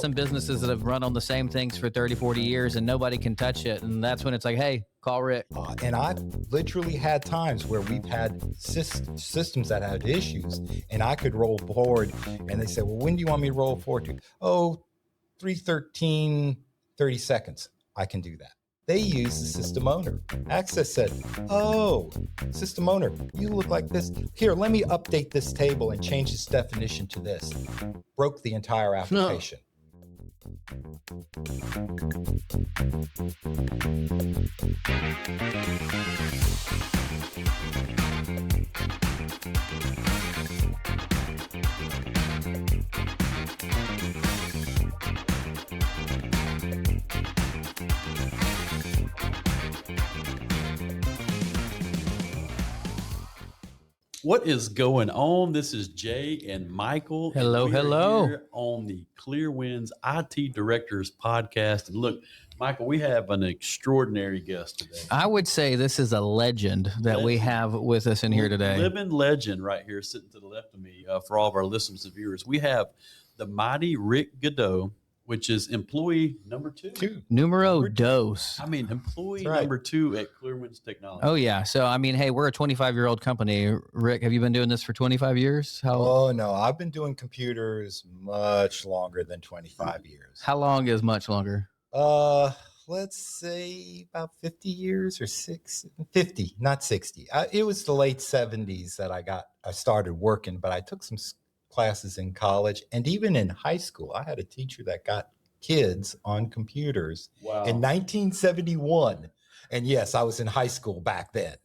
Some businesses that have run on the same things for 30, 40 years and nobody can touch it. And that's when it's like, hey, call Rick. And I've literally had times where we've had systems that had issues and I could roll forward and they said, well, when do you want me to roll forward to? Oh, 3:13, 30 seconds. I can do that. They use the system owner. Access said, oh, system owner, you look like this. Here, let me update this table and change this definition to this. Broke the entire application. What is going on? This is Jay and Michael. Hello, and we are hello. Here on the Clear Winds IT Directors Podcast. And look, Michael, we have an extraordinary guest today. I would say this is a legend that we have with us in here today. Living legend right here sitting to the left of me for all of our listeners and viewers. We have the mighty Rick Goudeau, which is employee number two. Numero dos. I mean, employee That's right. number 2 at Clear Winds Technology. Oh, yeah. So, I mean, hey, we're a 25-year-old company. Rick, have you been doing this for 25 years? Oh, no, I've been doing computers much longer than 25 years. How long is much longer? Let's say about 50 years or 50, not 60. It was the late 70s that I started working, but I took some classes in college and even in high school. I had a teacher that got kids on computers in 1971. And yes, I was in high school back then.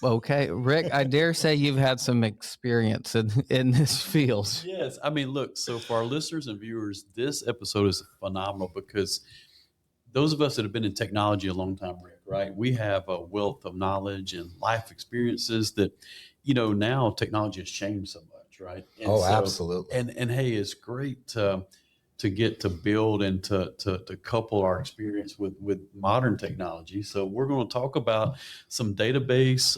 Okay. Rick, I dare say you've had some experience in this field. Yes. I mean, look, so for our listeners and viewers, this episode is phenomenal because those of us that have been in technology a long time, Rick, right? We have a wealth of knowledge and life experiences that, now technology has changed so much, right? And absolutely. And hey, it's great to get to build and to couple our experience with modern technology. So we're going to talk about some database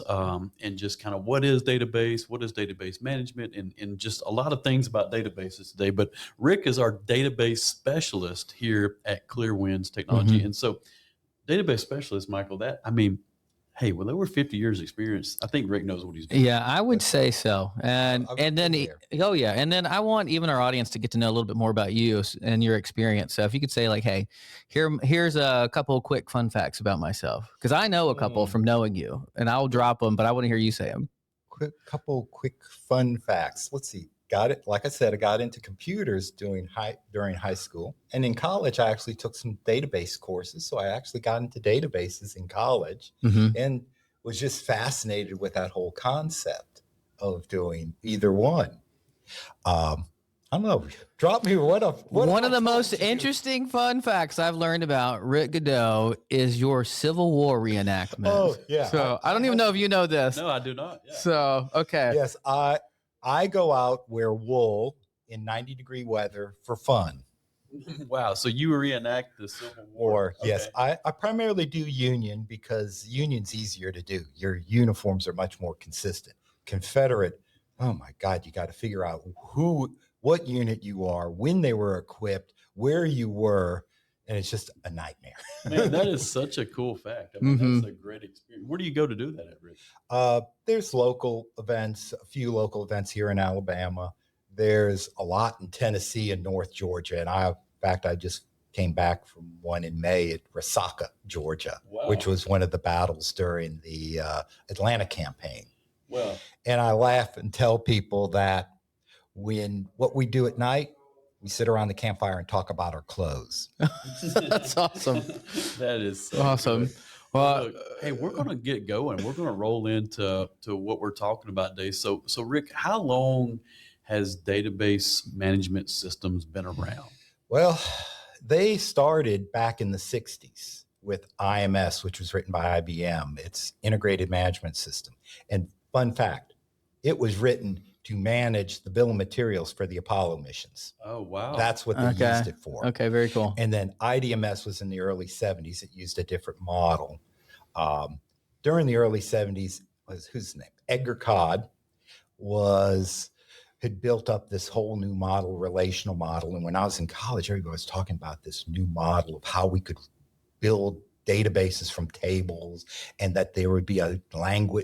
and just kind of what is database management, and just a lot of things about databases today. But Rick is our database specialist here at Clear Winds Technology. Mm-hmm. And so database specialist, Michael, hey, well, over 50 years experience, I think Rick knows what he's doing. Yeah, I would say so. And then, and then I want even our audience to get to know a little bit more about you and your experience. So if you could say like, hey, here's a couple of quick fun facts about myself, because I know a couple from knowing you, and I'll drop them, but I want to hear you say them. Couple quick fun facts. Let's see. Like I said, I got into computers during high school, and in college, I actually took some database courses. So I actually got into databases in college, and was just fascinated with that whole concept of doing either one. I don't know. Drop me one of the most interesting fun facts I've learned about Rick Goudeau is your Civil War reenactment. Oh, yeah. So I don't even know if you know this. No, I do not. Yeah. So, okay. Yes, I go out, wear wool in 90-degree weather for fun. Wow. So you reenact the Civil War. Okay. Yes, I primarily do Union because Union's easier to do. Your uniforms are much more consistent. Confederate, oh my God, you got to figure out what unit you are, when they were equipped, where you were, and it's just a nightmare. Man, that is such a cool fact. I mean, that's a great experience. Where do you go to do that at, Rick? There's local events, a few local events here in Alabama. There's a lot in Tennessee and North Georgia. And I just came back from one in May at Resaca, Georgia, which was one of the battles during the Atlanta campaign. Wow. And I laugh and tell people that what we do at night, we sit around the campfire and talk about our clothes. That's awesome. That is so awesome. Good. Well, look, hey, we're going to get going. We're going to roll into what we're talking about today. So Rick, how long has database management systems been around? Well, they started back in the 60s with IMS, which was written by IBM. It's Integrated Management System. And fun fact, it was written to manage the bill of materials for the Apollo missions. Oh, wow. That's what they used it for. Okay, very cool. And then IDMS was in the early 70s. It used a different model. During the early 70s, who's his name? Edgar Codd was had built up this whole new model, relational model. And when I was in college, everybody was talking about this new model of how we could build databases from tables, and that there would be a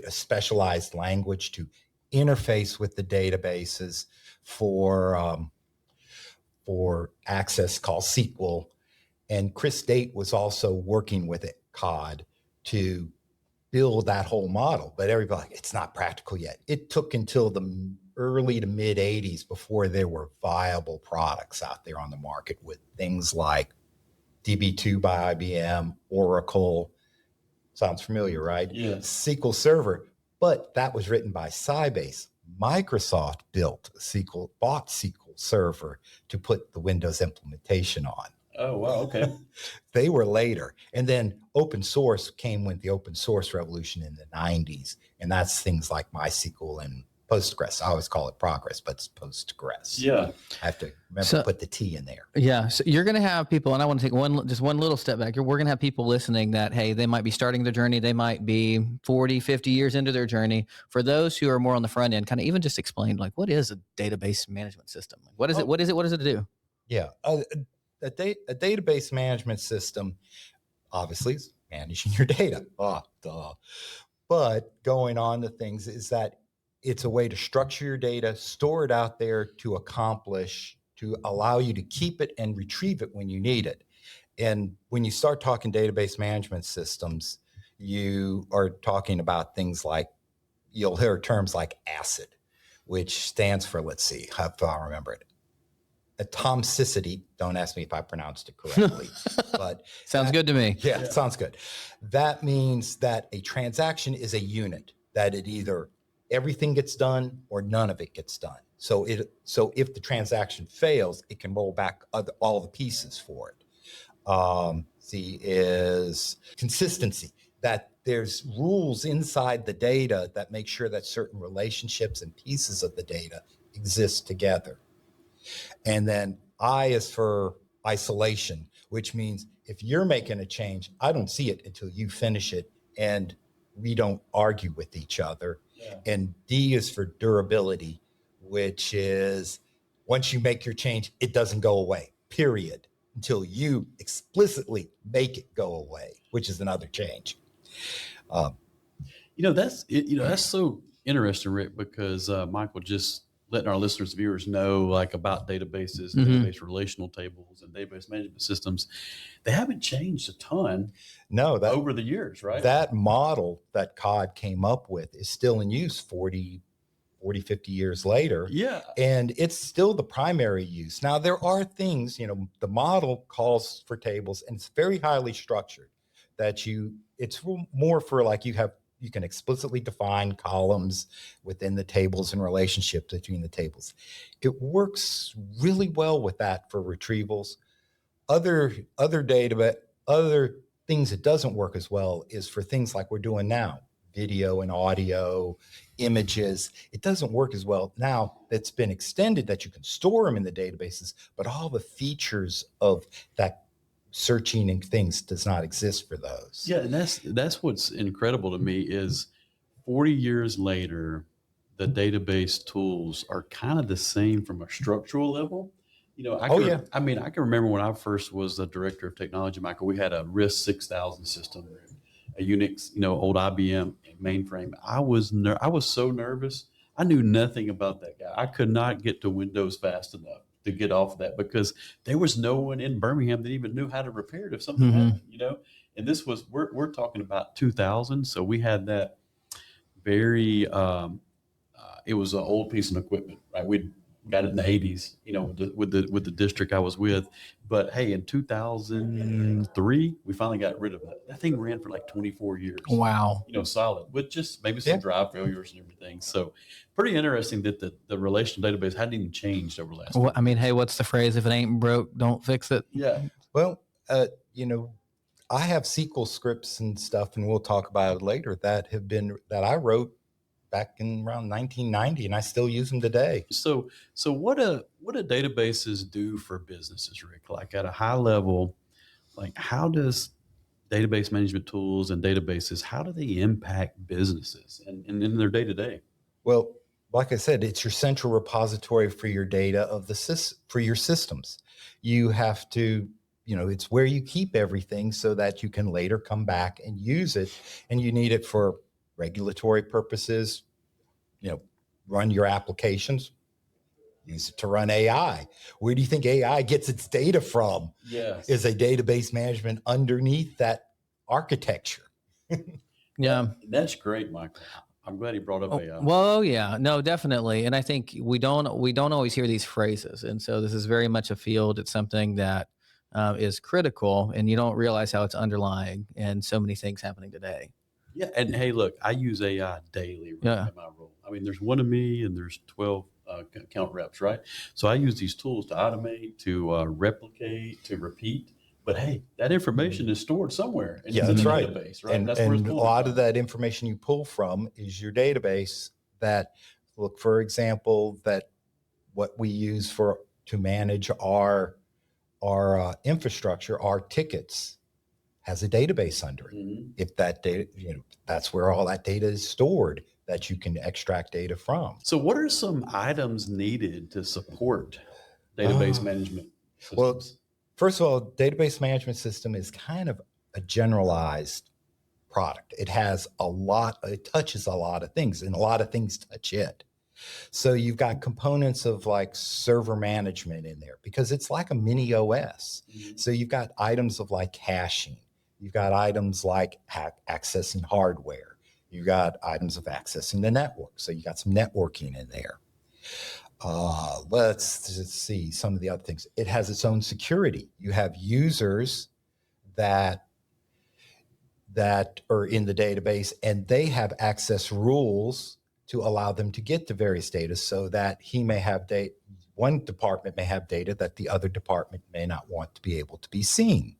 specialized language to interface with the databases for access called SQL. And Chris Date was also working with it, COD, to build that whole model. But everybody, it's not practical yet. It took until the early to mid 80s before there were viable products out there on the market with things like DB2 by IBM, Oracle. Sounds familiar, right? Yeah. SQL Server, but that was written by Sybase. Microsoft bought SQL Server to put the Windows implementation on. Oh, wow. Okay. They were later. And then open source came with the open source revolution in the 90s. And that's things like MySQL and Postgres. I always call it Progress, but it's Postgres. Yeah. I have to remember to put the T in there. Yeah. So you're going to have people, and I want to take just one little step back here. We're going to have people listening that, hey, they might be starting their journey. They might be 40, 50 years into their journey. For those who are more on the front end, kind of even just explain, like, what is a database management system? What is it? What does it do? Yeah. A database management system, obviously, is managing your data. But going on to things is that it's a way to structure your data, store it out there to allow you to keep it and retrieve it when you need it. And when you start talking database management systems, you are talking about things like, you'll hear terms like ACID, which stands for, let's see, how do I remember it? Atomicity. Don't ask me if I pronounced it correctly, but sounds good to me. Yeah, it sounds good. That means that a transaction is a unit, that it either everything gets done or none of it gets done. So if the transaction fails, it can roll back all the pieces for it. C is consistency, that there's rules inside the data that make sure that certain relationships and pieces of the data exist together. And then I is for isolation, which means if you're making a change, I don't see it until you finish it, and we don't argue with each other. Yeah. And D is for durability, which is once you make your change, it doesn't go away, period, until you explicitly make it go away, which is another change. That's so interesting, Rick, because Michael just letting our listeners, viewers know like about databases, database relational tables, and database management systems. They haven't changed a ton over the years, right? That model that COD came up with is still in use 40, 50 years later. Yeah. And it's still the primary use. Now, there are things, the model calls for tables, and it's very highly structured, that it's more for like you can explicitly define columns within the tables and relationships between the tables. It works really well with that for retrievals. Other things it doesn't work as well is for things like we're doing now, video and audio, images. It doesn't work as well now. It's been extended that you can store them in the databases, but all the features of that searching and things does not exist for those. Yeah, and that's what's incredible to me is 40 years later, the database tools are kind of the same from a structural level. I can remember when I first was the director of technology, Michael, we had a RISC 6000 system, a Unix, old IBM mainframe. I was so nervous. I knew nothing about that guy. I could not get to Windows fast enough to get off of that because there was no one in Birmingham that even knew how to repair it if something happened, And this was we're talking about 2000, so we had that very it was an old piece of equipment, right? We got it in the 80s, with the district I was with. But hey, in 2003, we finally got rid of it. That thing ran for like 24 years. Wow. Solid, with just maybe some drive failures and everything. So pretty interesting that the relational database hadn't even changed over the last. Well, I mean, hey, what's the phrase? If it ain't broke, don't fix it. Yeah. Well, I have SQL scripts and stuff, and we'll talk about it later, that I wrote back in around 1990, and I still use them today. So what do databases do for businesses, Rick? Like at a high level, like how does database management tools and databases, how do they impact businesses and in their day to day? Well, like I said, it's your central repository for your data of for your systems. You have to, it's where you keep everything so that you can later come back and use it. And you need it for regulatory purposes, run your applications, use it to run AI. Where do you think AI gets its data from? Yes. Is a database management underneath that architecture. Yeah. That's great, Michael. I'm glad he brought up AI. Well, yeah, no, definitely. And I think we don't always hear these phrases. And so this is very much a field. It's something that is critical, and you don't realize how it's underlying and so many things happening today. Yeah. And hey, look, I use AI daily in my role. I mean, there's one of me and there's 12 account reps, right? So I use these tools to automate, to replicate, to repeat. But hey, that information is stored somewhere in the database, right? And that's where it's a lot of that information you pull from is your database. That, look, for example, that what we use to manage our infrastructure, our tickets, has a database under it. Mm-hmm. If that data, that's where all that data is stored that you can extract data from. So what are some items needed to support database management systems? Well, first of all, database management system is kind of a generalized product. It touches a lot of things, and a lot of things touch it. So you've got components of like server management in there because it's like a mini OS. Mm-hmm. So you've got items of like caching. You've got items like accessing hardware. You've got items of accessing the network. So you got some networking in there. Let's just see some of the other things. It has its own security. You have users that are in the database, and they have access rules to allow them to get to various data, so that one department may have data that the other department may not want to be able to be seen.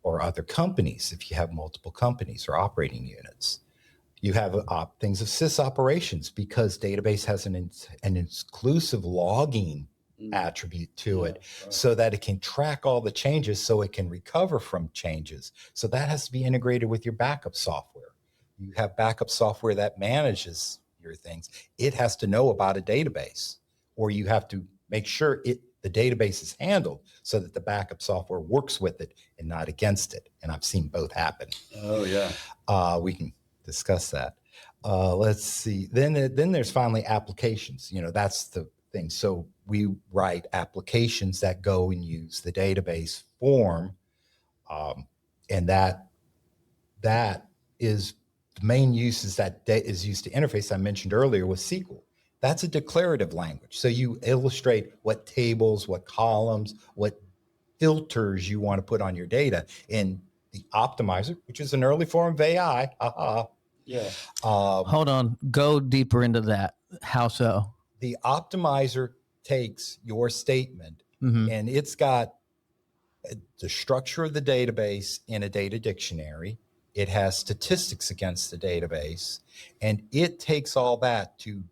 Or other companies, if you have multiple companies or operating units. You have things of sys operations, because database has an exclusive logging attribute to it, right, so that it can track all the changes, so it can recover from changes. So that has to be integrated with your backup software. You have backup software that manages your things. It has to know about a database, or you have to make sure the database is handled so that the backup software works with it and not against it. And I've seen both happen. Oh, yeah. We can discuss that. Let's see. Then there's finally applications. That's the thing. So we write applications that go and use the database form. And that is the main uses that is used to interface. I mentioned earlier with SQL. That's a declarative language. So you illustrate what tables, what columns, what filters you want to put on your data in the optimizer, which is an early form of AI. Yeah. Hold on. Go deeper into that. How so? The optimizer takes your statement, and it's got the structure of the database in a data dictionary. It has statistics against the database, and it takes all that to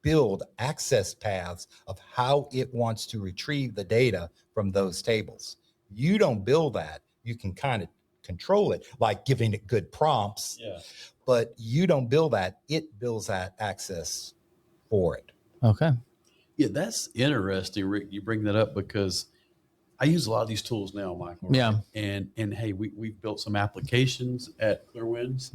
build access paths of how it wants to retrieve the data from those tables. You don't build that. You can kind of control it, like giving it good prompts, but you don't build that. It builds that access for it. Okay. Yeah, that's interesting, Rick. You bring that up because I use a lot of these tools now, Michael. Right? Yeah. And hey, we've built some applications at Clearwinds.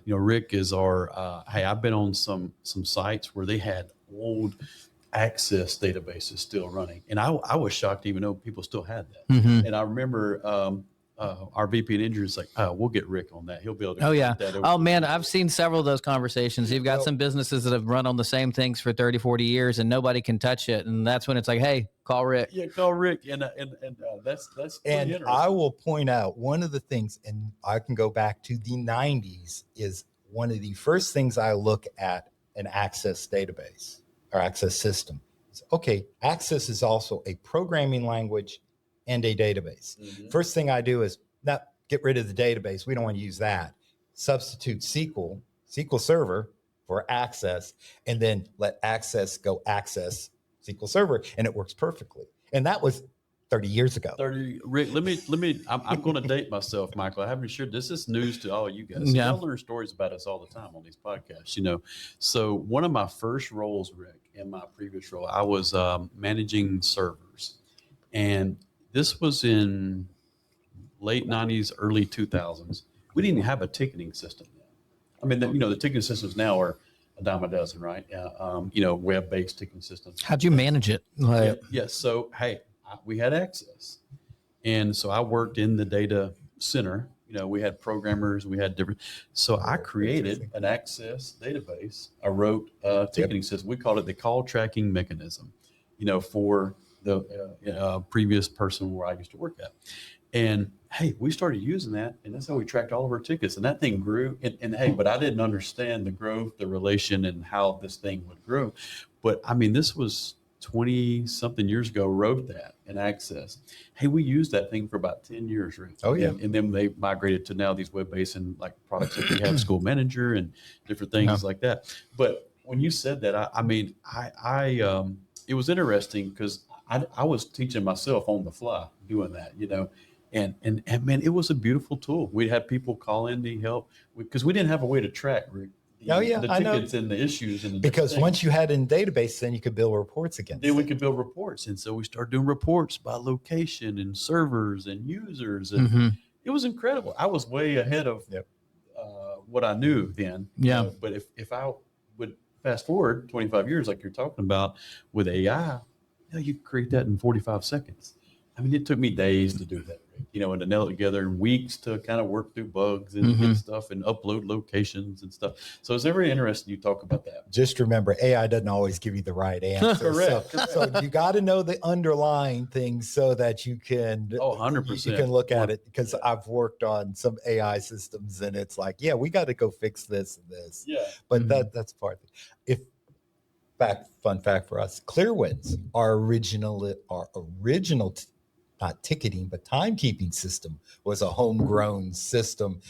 Rick is our, hey, I've been on some sites where they had old access databases still running. And I was shocked to even know people still had that. Mm-hmm. And I remember our VP of engineering is like, we'll get Rick on that. He'll be able to get that over. Oh, man, I've seen several of those conversations. You've got some businesses that have run on the same things for 30, 40 years, and nobody can touch it. And that's when it's like, hey, call Rick. Yeah, call Rick. And that's and I will point out one of the things, and I can go back to the 90s, is one of the first things I look at an access database or access system. Is, okay, access is also a programming language and a database. Mm-hmm. First thing I do is not get rid of the database. We don't want to use that. Substitute SQL Server for access, and then let access go access SQL Server, and it works perfectly. And that was 30 years ago. Rick, I'm going to date myself, Michael. I haven't shared, this is news to all you guys. So Yeah. y'all learn stories about us all the time on these podcasts, you know. So one of my first roles, Rick, in my previous role, I was managing servers. And this was in late 90s, early 2000s. We didn't even have a ticketing system yet. I mean, the ticketing systems now are a dime a dozen, right? Web-based ticketing systems. How'd you manage it? Like, Yes. So, hey, we had access. And so I worked in the data center. You know, we had programmers, we had different. So I created an access database. I wrote a ticketing system. We called it the call tracking mechanism, for the previous person where I used to work at. And hey, we started using that, and that's how we tracked all of our tickets. And that thing grew. And hey, but I didn't understand the growth, the relation, and how this thing would grow. But I mean, this was 20 something years ago, wrote that in Access. Hey, we used that thing for about 10 years, right? Oh yeah. And then they migrated to now these web-based and like products that we have, School Manager and different things like that. But when you said that, it was interesting because I was teaching myself on the fly doing that, and man, it was a beautiful tool. We had people call in, need help, because we didn't have a way to track the tickets and the issues. Because once you had it in database, then you could build reports against we could build reports. And so we started doing reports by location and servers and users. And it was incredible. I was way ahead of what I knew then. Yeah. But if I would fast forward 25 years, like you're talking about with AI, you create that in 45 seconds. I mean, it took me days to do that, and to nail it together, and weeks to kind of work through bugs and get stuff and upload locations and stuff. So it's very interesting you talk about that. Just remember, AI doesn't always give you the right answer. Correct. So you got to know the underlying things so that you can 100%. You can look at it, because I've worked on some AI systems and it's like, we got to go fix this and this. Yeah. But that's part of it. Fun fact for us, Clearwinds, our original not ticketing, but timekeeping system was a homegrown system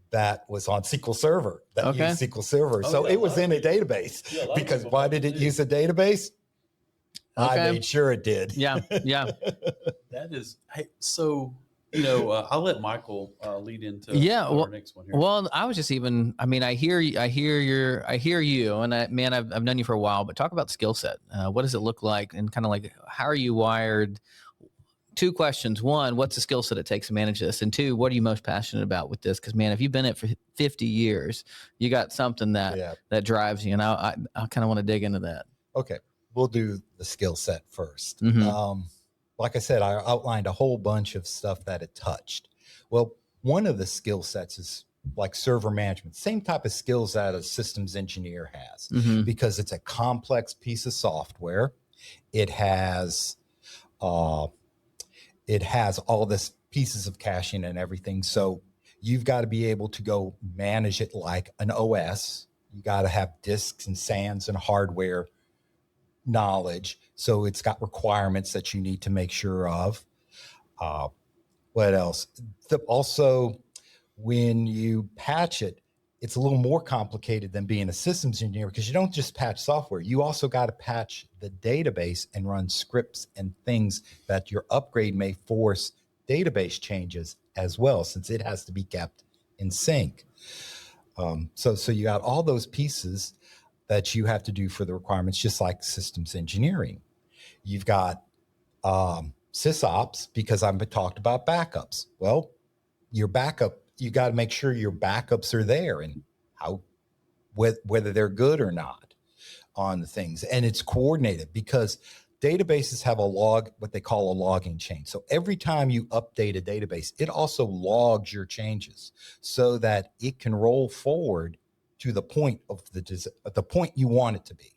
that was on SQL Server, used SQL Server. It was in a database. Yeah, because why did it use a dabedatabase? I made sure it did. Yeah. That is, hey, so, I'll let Michael lead into our next one here. Well, I was just I hear you, and I've known you for a while, but talk about skill set. What does it look like, and kind of like, how are you wired? 2 questions. 1, what's the skill set it takes to manage this? And 2, what are you most passionate about with this? Because man, if you've been in it for 50 years, you got something that drives you. And I kind of want to dig into that. Okay. We'll do the skill set first. Like I said, I outlined a whole bunch of stuff that it touched. Well, one of the skill sets is like server management, same type of skills that a systems engineer has, because it's a complex piece of software. It has all this pieces of caching and everything. So you've got to be able to go manage it like an OS. You got to have disks and SANs and hardware knowledge. So it's got requirements that you need to make sure of. What else? Also, when you patch it, it's a little more complicated than being a systems engineer, because you don't just patch software. You also got to patch the database and run scripts and things that your upgrade may force database changes as well, since it has to be kept in sync. So you got all those pieces that you have to do for the requirements, just like systems engineering. You've got sysops, because I've talked about backups. Well, your backup, you got to make sure your backups are there and whether they're good or not on the things. And it's coordinated, because databases have what they call a logging chain. So every time you update a database, it also logs your changes so that it can roll forward to the point of the point you want it to be.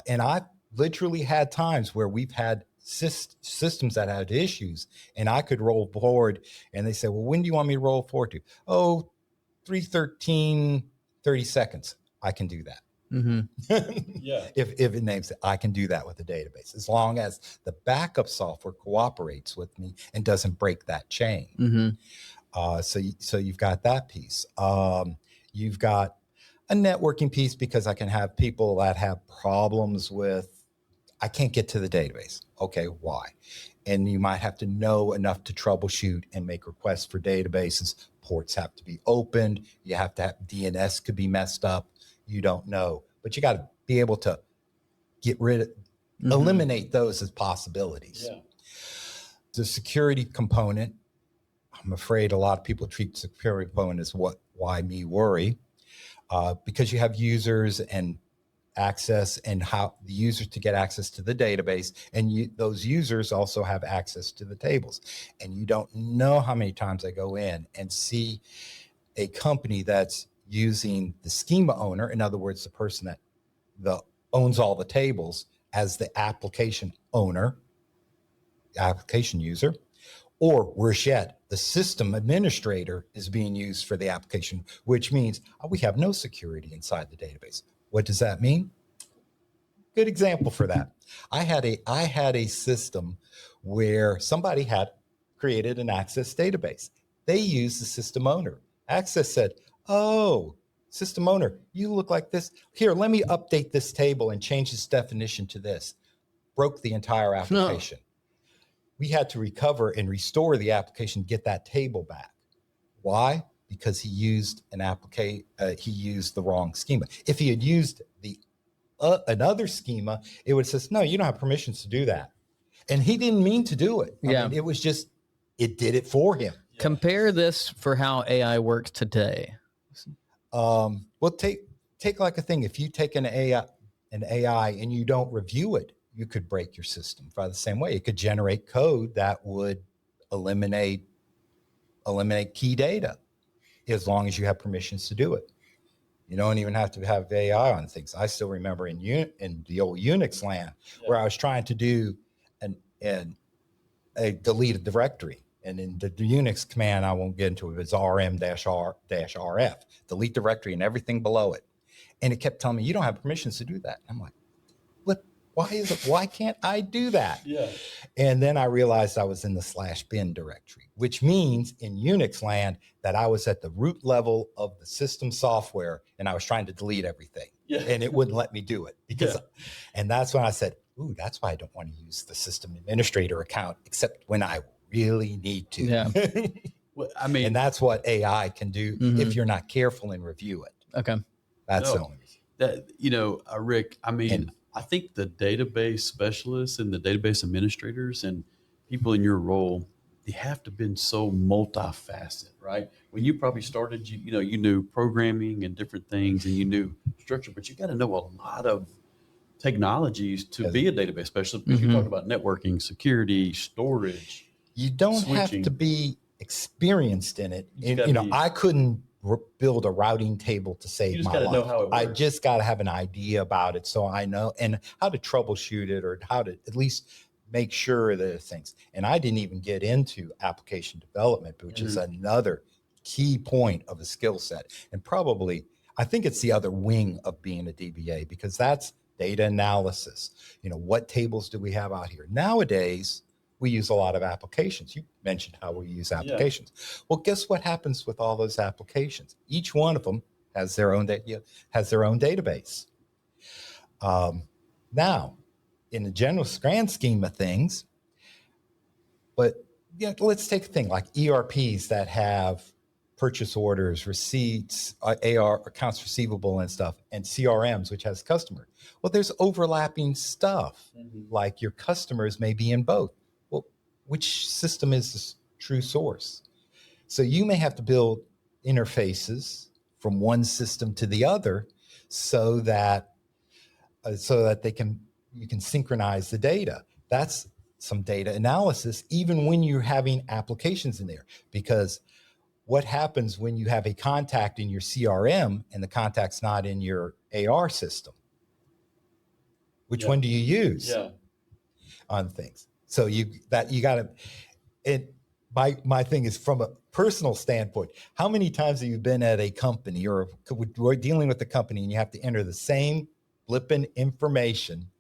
And I've literally had times where we've had systems that had issues, and I could roll forward, and they said, well, when do you want me to roll forward to? 3:13, 30 seconds. I can do that. If it names it, I can do that with the database, as long as the backup software cooperates with me and doesn't break that chain. So you've got that piece. You've got a networking piece, because I can have people that have problems with, I can't get to the database. Okay, why? and you might have to know enough to troubleshoot and make requests for databases. Ports have to be opened. You have to have DNS could be messed up. You don't know, but you got to be able to get rid of, eliminate those as possibilities. Yeah. The security component, I'm afraid a lot of people treat security component as why me worry, because you have users and access and how the users to get access to the database, and those users also have access to the tables, and you don't know how many times I go in and see a company that's using the schema owner, in other words, the person that owns all the tables, as the application owner, application user, or worse yet, the system administrator is being used for the application, which means we have no security inside the database. What does that mean? Good example for that. I had a system where somebody had created an Access database. They used the system owner. Access said, "Oh, system owner, you look like this. Here, let me update this table and change this definition to this." Broke the entire application. We had to recover and restore the application, get that table back. Why? Because he used he used the wrong schema. If he had used another schema, it would say, "No, you don't have permissions to do that." And he didn't mean to do it. I mean, it was just, it did it for him. Compare this for how AI works today. Well, take like a thing. If you take an AI and you don't review it, you could break your system by the same way. It could generate code that would eliminate key data as long as you have permissions to do it. You don't even have to have AI on things. I still remember in the old Unix land where I was trying to do a delete a directory. And in the Unix command, I won't get into it, it's rm-r-rf, delete directory and everything below it. And it kept telling me, you don't have permissions to do that. I'm like, what? Why can't I do that? Yeah. And then I realized I was in the /bin directory, which means in Unix land that I was at the root level of the system software and I was trying to delete everything. Yeah. And it wouldn't let me do it because, and that's when I said, ooh, that's why I don't want to use the system administrator account, except when I really need to. Yeah. Well, I mean, and that's what AI can do if you're not careful and review it. Okay. That's the only reason. That, Rick, I mean, I think the database specialists and the database administrators and people in your role, they have to have been so multifaceted, right? When you probably started, you knew programming and different things and you knew structure, but you got to know a lot of technologies to be a database specialist because you talked about networking, security, storage. You don't have to be experienced in it. I couldn't build a routing table to save my life. Know how it works. I just got to have an idea about it so I know and how to troubleshoot it or how to at least make sure that things. And I didn't even get into application development, which is another key point of a skill set. And probably, I think it's the other wing of being a DBA because that's data analysis. What tables do we have out here? Nowadays, we use a lot of applications. You mentioned how we use applications. Yeah. Well, guess what happens with all those applications? Each one of them has their own database. Now, in the general grand scheme of things, but let's take a thing like ERPs that have purchase orders, receipts, AR, accounts receivable and stuff, and CRMs, which has customer. Well, there's overlapping stuff. Like your customers may be in both. Which system is the true source? So you may have to build interfaces from one system to the other so that you can synchronize the data. That's some data analysis, even when you're having applications in there. Because what happens when you have a contact in your CRM and the contact's not in your AR system? Which one do you use on things? So you got to, and my thing is from a personal standpoint, how many times have you been at a company or we're dealing with the company and you have to enter the same flipping information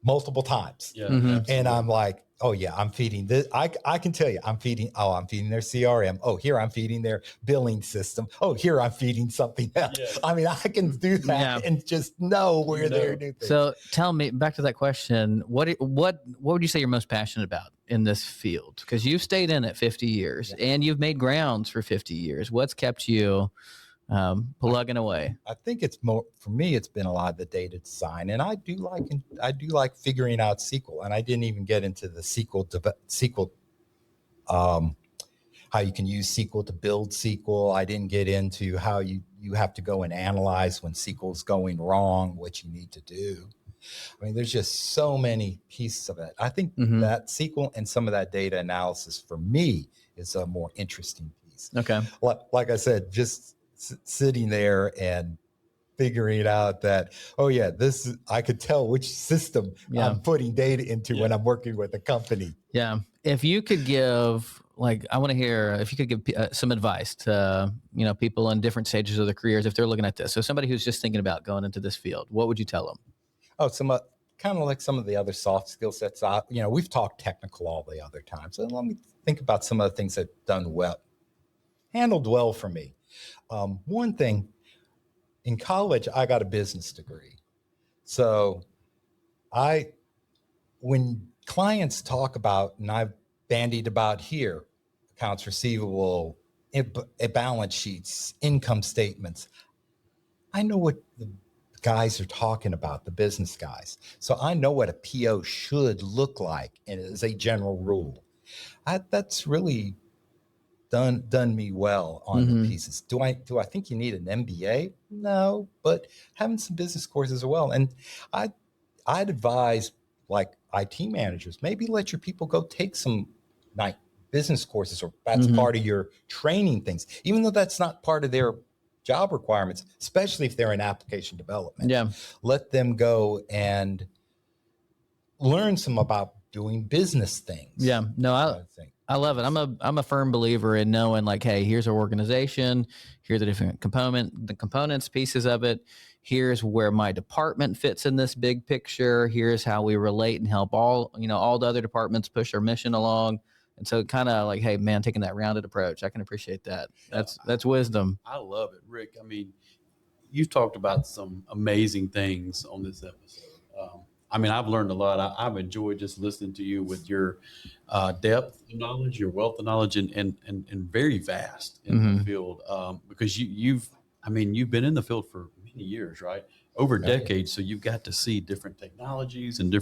multiple times? Yeah, and I'm like, Oh yeah, I'm feeding this. I can tell you, I'm feeding their CRM. Oh, here I'm feeding their billing system. Oh, here I'm feeding something else. Yes. I mean, I can do that and just know where they're doing things. So tell me, back to that question, what would you say you're most passionate about in this field? Because you've stayed in it 50 years and you've made grounds for 50 years. What's kept you plugging away? I think it's more, for me, it's been a lot of the data design, and I do like figuring out SQL. And I didn't even get into the SQL, how you can use SQL to build SQL. I didn't get into how you have to go and analyze when SQL's going wrong, what you need to do. I mean, there's just so many pieces of it. I think that SQL and some of that data analysis for me is a more interesting piece. Okay. Like I said, just sitting there and figuring out that, oh yeah, I could tell which system I'm putting data into when I'm working with a company. Yeah. If you could give, I want to hear if you could give some advice to, people in different stages of their careers, if they're looking at this. So somebody who's just thinking about going into this field, what would you tell them? Oh, kind of like some of the other soft skill sets. We've talked technical all the other time. So let me think about some of the things that handled well for me. One thing, in college, I got a business degree. So when clients talk about, and I've bandied about here, accounts receivable, balance sheets, income statements, I know what the guys are talking about, the business guys. So I know what a PO should look like, and as a general rule. That's really done me well on the pieces. Do I think you need an MBA? No, but having some business courses as well. And I'd advise, like, IT managers, maybe let your people go take some business courses, or that's part of your training things, even though that's not part of their job requirements, especially if they're in application development. Yeah. Let them go and learn some about doing business things. Yeah. No, I love it. I'm a firm believer in knowing, hey, here's our organization, here are the different components, pieces of it. Here's where my department fits in this big picture. Here's how we relate and help all the other departments push our mission along. And so kind of hey, man, taking that rounded approach, I can appreciate that. That's wisdom. I love it, Rick. I mean, you've talked about some amazing things on this episode. I've learned a lot. I've enjoyed just listening to you with your depth of knowledge, your wealth of knowledge, and very vast in the field. Because you've been in the field for many years, right? Over decades. So you've got to see different technologies and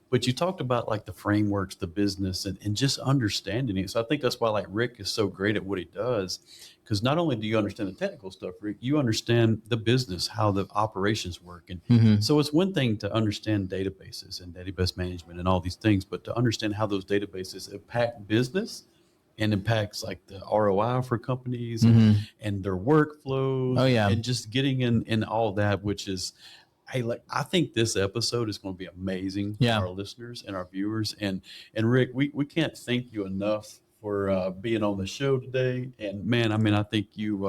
but you talked about the frameworks, the business, and just understanding it. So I think that's why Rick is so great at what he does, because not only do you understand the technical stuff, Rick, you understand the business, how the operations work. And so it's one thing to understand databases and database management and all these things, but to understand how those databases impact business and impacts the ROI for companies and their workflows. Oh, yeah. And just getting in all that, which is, hey, I think this episode is going to be amazing for our listeners and our viewers. And Rick, we can't thank you enough for being on the show today. And man, I think you've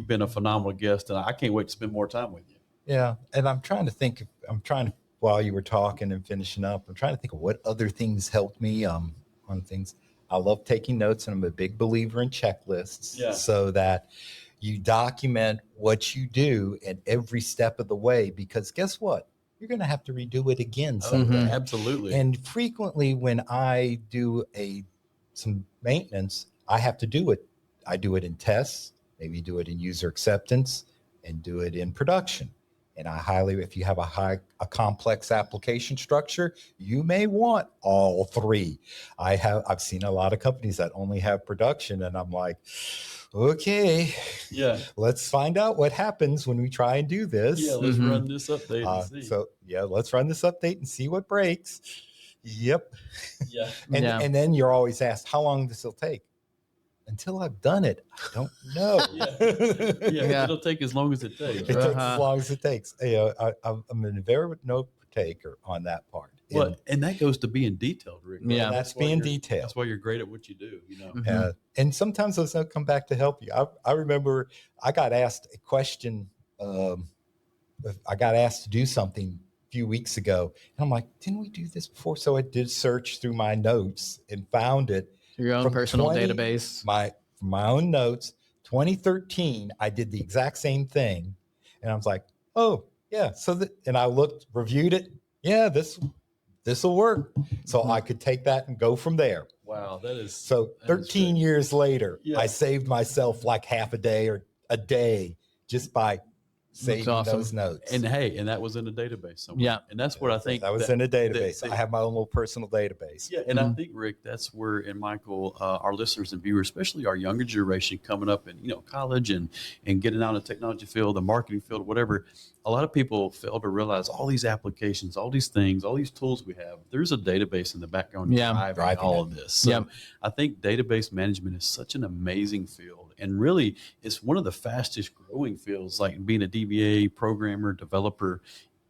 been a phenomenal guest, and I can't wait to spend more time with you. Yeah. And while you were talking and finishing up, I'm trying to think of what other things helped me on things. I love taking notes, and I'm a big believer in checklists so that you document what you do at every step of the way, because guess what? You're going to have to redo it again someday. Absolutely. And frequently when I do some maintenance, I have to do it. I do it in tests, maybe do it in user acceptance, and do it in production. And if you have a complex application structure, you may want all three. I've seen a lot of companies that only have production, and I'm like, okay, let's find out what happens when we try and do this. Yeah, let's run this update and see. Let's run this update and see what breaks. Yep. Yeah. And then you're always asked, how long this will take? Until I've done it, I don't know. It'll take as long as it takes. It takes as long as it takes. I'm a very note taker on that part. Well, and that goes to being detailed, Rick. Right? Yeah, that's being detailed. That's why you're great at what you do. And sometimes those don't come back to help you. I remember I got asked a question. I got asked to do something few weeks ago. And I'm like, didn't we do this before? So I did search through my notes and found it. Your own personal database. My own notes. 2013, I did the exact same thing. And I was like, oh, yeah. And I reviewed it. Yeah, this will work. So I could take that and go from there. Wow, that is so 13 years later, yeah. I saved myself like half a day or a day just by saving those notes. And hey, and that was in a database somewhere. Yeah. And that's what I think. That was in a database. I have my own little personal database. Yeah. And I think, Rick, that's where, and Michael, our listeners and viewers, especially our younger generation coming up in, college and getting out in the technology field, the marketing field, whatever, a lot of people fail to realize all these applications, all these things, all these tools we have, there's a database in the background driving all of this. So I think database management is such an amazing field. And really, it's one of the fastest growing fields, like being a DBA programmer, developer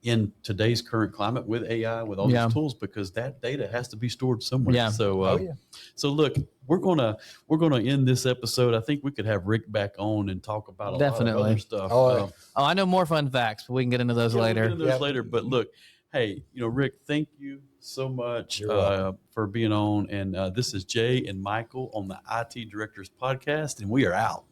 in today's current climate with AI, with all these tools, because that data has to be stored somewhere. Yeah. So, so look, we're gonna end this episode. I think we could have Rick back on and talk about a lot of other stuff. Oh, I know more fun facts, but we can get into those later. But look, hey, Rick, thank you so much for being on. And this is Jay and Michael on the IT Directors Podcast, and we are out.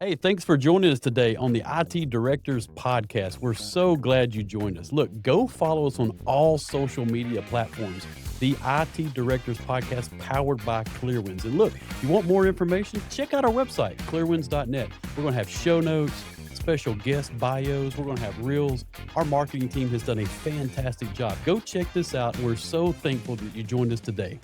Hey, thanks for joining us today on the IT Directors Podcast. We're so glad you joined us. Look, go follow us on all social media platforms. The IT Directors Podcast, powered by Clearwinds. And look, if you want more information, check out our website, clearwinds.net. We're going to have show notes, special guest bios. We're going to have reels. Our marketing team has done a fantastic job. Go check this out. We're so thankful that you joined us today.